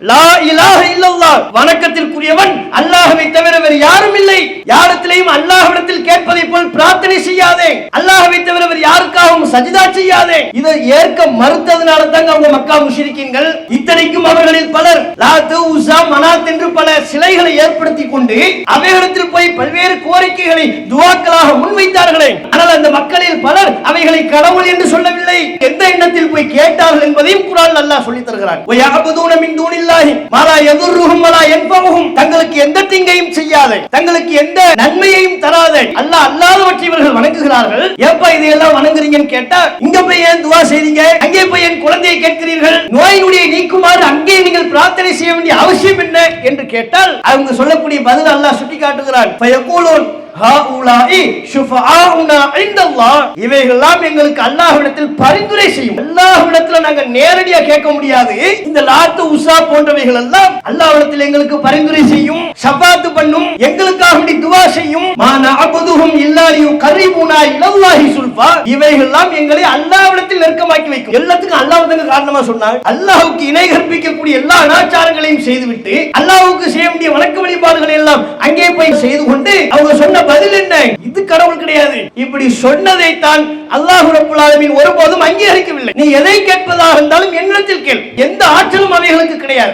லா இலாஹ இல்லல்லாஹ், வணக்கத்திற்குரியவன் அல்லாஹ்வை தவிர வேறு யாரும் இல்லை. யாரிடத்திலேயும் அல்லாஹ்விடத்தில் கேட்பதை போல் பிரார்த்தனை செய்யாதே. அல்லாஹ்வை தவிர வேறு யாருக்காகவும் சஜிதா செய்யாதே. இதை ஏற்க மறுத்ததனால தாங்க அவங்க மக்கா முஷ்ரிக்கீன்கள், இத்தனைக்கும் அவர்களில் பலர் லாத், உஸா, மனாத் என்று பல சிலைகளை ஏற்படுத்திக் கொண்டு அவைகளிடத்தில் போய் பல்வேறு கோரிக்கைகளை துஆக்களாக முன்வைத்தார்களே. ஆனால் அந்த மக்களில் பலர் அவைகளை கடவுள் என்று சொல்லவில்லை. எந்த எண்ணத்தில் போய் கேட்டார்கள் என்பதையும் குர்ஆன் அல்லாஹ் சொல்லித் தருகிறான். வயஅபுதூன மின் தூனில்லாஹி மா லா யதுர்ருஹும் வ லா யன்ஃபஉஹும், தங்களுக்கு எந்த தீங்கையும் செய்யாத, தங்களுக்கு எந்த நன்மையையும் தராத அல்லாஹ் அல்லாதவற்றை இவர்கள் வணங்குகிறார்கள். ஏப்பா இதையெல்லாம் வணங்குறீங்கன்னு கேட்டா, இங்க போய் ஏன் துஆ செய்றீங்க, அங்கே போய் என் குழந்தையை கேட்கிறீர்கள், நோய் நொடியை நீக்குமாறு அங்கே நீங்கள் பிரார்த்தனை செய்ய வேண்டிய அவசியம் என்ன என்று கேட்டால் அவங்க சொல்லக்கூடிய பதில் அல்லாஹ் சுட்டி காட்டுகிறான். ஃபயகூலூன் ஹாஉலாஇ ஷுஃபஆஉனா இன்தல்லாஹ், இவைகளெல்லாம் எங்களுக்கு அல்லாஹ்விடத்தில் பரிந்துரை செய்யும். அல்லாஹ்விடத்தில் நாங்க நேரடியா கேட்க முடியாது. இந்த லாத், உஸா போன்றவைகள் எல்லாம் அல்லாஹ்விடத்தில் எங்களுக்கு பரிந்துரை செய்யும், ஷஃபாத் பண்ணும், எங்களுக்காக வேண்டி துஆ செய்யும். மா நஅபுதுஹும் இல்லா லியுகர்ரிபுனா இலல்லாஹி சுல்ஃபா, இவைகளெல்லாம் எங்களை அல்லாஹ்விடத்தில் நெருக்கமாக்கி வைக்கும். எல்லாத்துக்கும் அல்லாஹ் தான் காரணமா சொன்னார். அல்லாஹ்வுக்கு இணை கற்பிக்கக்கூடிய எல்லா அனாச்சாரங்களையும் செய்துவிட்டு அல்லாஹ்வுக்கு செய்ய வேண்டிய வணக்க வழிபாடுகளை எல்லாம் அங்கே போய் செய்து கொண்டு அவங்க சொன்ன பதில் என்ன? இது கடவுள் கிடையாது. இப்படி சொன்னதை தான் அல்லாஹ் ரப்பல் ஆலமீன் ஒருபோதும் அங்கீகரிக்கவில்லை. நீ எதை கேட்பதாக இருந்தாலும் என்னிடத்தில் கேள், எந்த ஆற்றலும் அவைகளுக்கு கிடையாது.